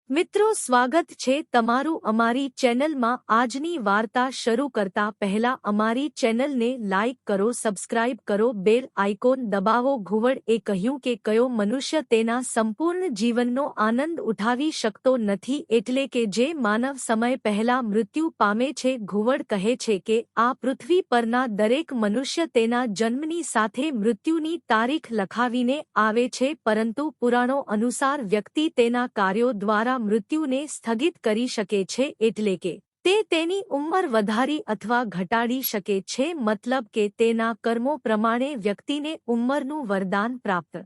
મિત્રો સ્વાગત છે તમારું અમારી ચેનલમાં। આજની વાર્તા શરૂ કરતા પહેલા અમારી ચેનલને લાઇક કરો, સબસ્ક્રાઇબ કરો, બેલ આઇકોન દબાવો। ઘુવડ એ કહ્યું કે કયો મનુષ્ય તેના સંપૂર્ણ જીવનનો આનંદ ઉઠાવી શકતો નથી, એટલે કે જે માનવ સમય પહેલા મૃત્યુ પામે છે। ઘુવડ કહે છે કે આ પૃથ્વી પરના દરેક મનુષ્ય તેના જન્મની સાથે મૃત્યુની તારીખ લખાવીને આવે છે, પરંતુ પુરાણો અનુસાર વ્યક્તિ તેના કાર્યો દ્વારા મૃત્યુને સ્થગિત કરી શકે છે, એટલે કે તે તેની ઉંમર વધારી અથવા ઘટાડી શકે છે। મતલબ કે તેના કર્મો પ્રમાણે વ્યક્તિને ઉંમરનું વરદાન પ્રાપ્ત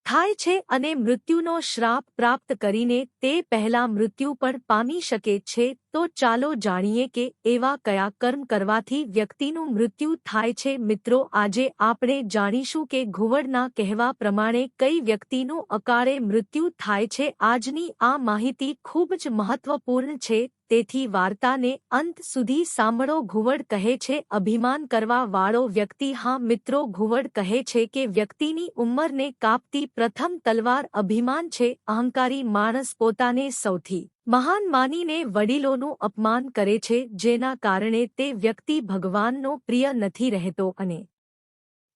થાય છે અને મૃત્યુનો શ્રાપ પ્રાપ્ત કરીને તે પહેલા મૃત્યુ પણ પામી શકે છે। તો ચાલો જાણીએ કે એવા કયા કર્મ કરવાથી વ્યક્તિનું મૃત્યુ થાય છે। મિત્રો, આજે આપણે જાણીશું કે ઘુવડના કહેવા પ્રમાણે કઈ વ્યક્તિનું અકાળે મૃત્યુ થાય છે। આજની આ માહિતી ખૂબ જ મહત્વપૂર્ણ છે, તેથી વાર્તાને અંત સુધી સાંભળો। ઘુવડ કહે છે, અભિમાન કરવા વાળો વ્યક્તિ। હા મિત્રો, ઘુવડ કહે છે કે વ્યક્તિની ઉંમરને કાપતી પ્રથમ તલવાર અભિમાન છે। અહંકારી માણસ પોતાને સૌથી મહાન માનીને વડીલોનું અપમાન કરે છે, જેના કારણે તે વ્યક્તિ ભગવાનનો પ્રિય નથી રહેતો અને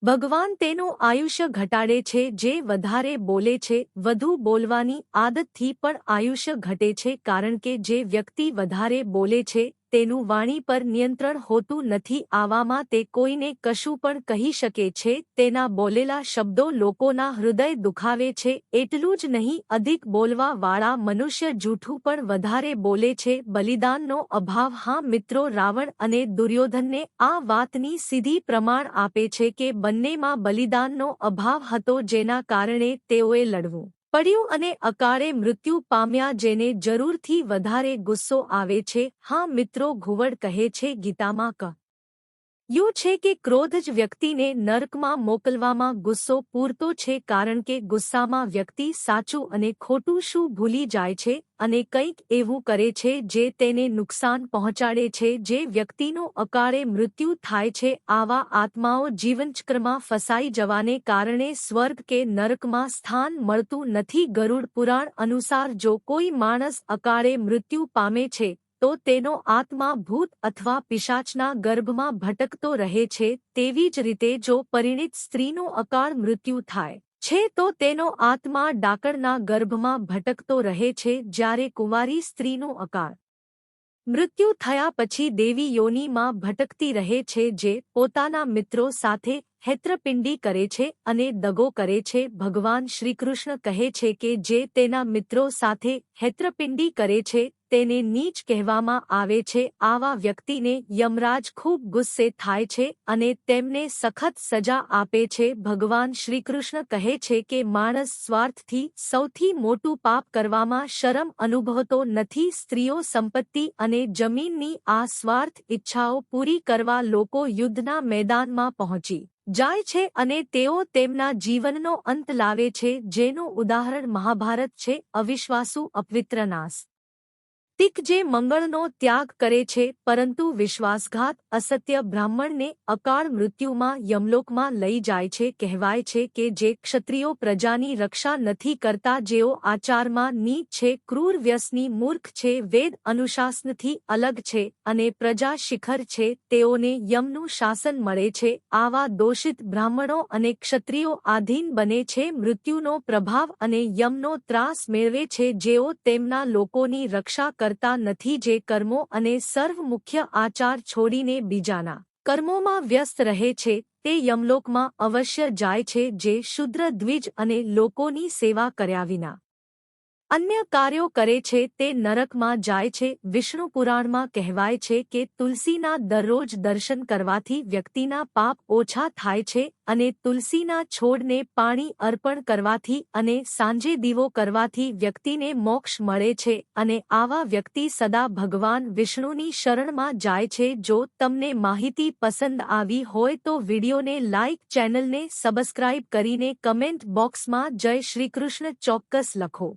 ભગવાન તેનું આયુષ્ય ઘટાડે છે। જે વધારે બોલે છે, વધુ બોલવાની આદતથી પણ આયુષ્ય ઘટે છે, કારણ કે જે વ્યક્તિ વધારે બોલે છે તેનું વાણી પર નિયંત્રણ હોતું નથી। આવામાં તે કોઈને કશું પણ કહી શકે છે। તેના બોલેલા શબ્દો લોકોના હૃદય દુખાવે છે। એટલું જ નહીં, અધિક બોલવા વાળા મનુષ્ય જૂઠું પણ વધારે બોલે છે। બલિદાનનો અભાવ। હા મિત્રો, રાવણ અને દુર્યોધનને આ વાતની સીધી પ્રમાણ આપે છે કે બંનેમાં બલિદાનનો અભાવ હતો, જેના કારણે તેઓએ લડવું પડ્યું અને અકાળે મૃત્યુ પામ્યા, જેને જરૂરથી વધારે ગુસ્સો આવે છે। હા મિત્રો, ઘુવડ કહે છે, ગીતામાં કહ્યું છે કે ક્રોધ જ વ્યક્તિને નરકમાં મોકલવામાં ગુસ્સો પૂરતો છે, કારણ કે ગુસ્સામાં વ્યક્તિ સાચું અને ખોટું શું ભૂલી જાય છે અને કંઈક એવું કરે છે જે તેને નુકસાન પહોંચાડે છે। જે વ્યક્તિનું અકાળે મૃત્યુ થાય છે, આવા આત્માઓ જીવનચક્રમાં ફસાઈ જવાને કારણે સ્વર્ગ કે નરકમાં સ્થાન મળતું નથી। ગરુડ પુરાણ અનુસાર જો કોઈ માણસ અકાળે મૃત્યુ પામે છે તો તેનો આત્મા ભૂત અથવા પિશાચના ગર્ભમાં ભટકતો રહે છે। તેવી જ રીતે જો પરિણીત સ્ત્રીનું અકાળ મૃત્યુ થાય છે તો તેનો આત્મા ડાકણના ગર્ભમાં ભટકતો રહે છે, જ્યારે કુંવારી સ્ત્રીનું અકાળ મૃત્યુ થયા પછી દેવી યોનિમાં ભટકતી રહે છે, જે પોતાના મિત્રો સાથે હેત્રપિંડી કરે છે અને દગો કરે છે। ભગવાન શ્રીકૃષ્ણ કહે છે કે જે તેના મિત્રો સાથે હેત્રપિંડી કરે છે તેને નીચ કહેવામાં આવે છે। આવા વ્યક્તિને યમરાજ ખૂબ ગુસ્સે થાય છે અને તેમને સખત સજા આપે છે। ભગવાન શ્રીકૃષ્ણ કહે છે કે માણસ સ્વાર્થથી સૌથી મોટું પાપ કરવામાં શરમ અનુભવતો નથી। સ્ત્રીઓ, સંપત્તિ અને જમીનની આ સ્વાર્થ ઈચ્છાઓ પૂરી કરવા લોકો યુદ્ધના મેદાનમાં પહોંચી જાય છે અને તેઓ તેમના જીવનનો અંત લાવે છે, જેનું ઉદાહરણ મહાભારત છે। અવિશ્વાસુ, અપવિત્ર, નાસ્તિક જે મંગળનો ત્યાગ કરે છે પરંતુ વિશ્વાસઘાત, અસત્ય બ્રાહ્મણને અકાળ મૃત્યુમાં યમલોકમાં લઈ જાય છે। કહેવાય છે કે જે ક્ષત્રિયો પ્રજાની રક્ષા નથી કરતા, જેઓ આચારમાં નીચ છે, ક્રૂર, વ્યસની, મૂર્ખ છે, વેદ અનુશાસનથી અલગ છે અને પ્રજા શિખર છે, તેઓને યમનું શાસન મળે છે। આવા દોષિત બ્રાહ્મણો અને ક્ષત્રિયો આધીન બને છે, મૃત્યુનો પ્રભાવ અને યમનો ત્રાસ મેળવે છે, જેઓ તેમના લોકોની રક્ષા કરતા નથી, જે કર્મો અને સર્વ મુખ્ય આચાર છોડીને બીજાના કર્મોમાં વ્યસ્ત રહે છે, તે યમલોકમાં અવશ્ય જાય છે। જે શુદ્ર, દ્વિજ અને લોકોની સેવા કર્યા વિના અન્ય કાર્યો કરે છે તે નરકમાં જાય છે। વિષ્ણુ પુરાણમાં કહેવાય છે કે તુલસીના દરરોજ દર્શન કરવાથી વ્યક્તિના પાપ ઓછા થાય છે અને તુલસીના છોડને પાણી અર્પણ કરવાથી અને સાંજે દીવો કરવાથી વ્યક્તિને મોક્ષ મળે છે અને આવા વ્યક્તિ સદા ભગવાન વિષ્ણુની શરણમાં જાય છે। જો તમને માહિતી પસંદ આવી હોય તો વિડીયોને લાઇક, ચેનલને સબસ્ક્રાઇબ કરીને કમેન્ટ બોક્સમાં જય શ્રી કૃષ્ણ ચોક્કસ લખો।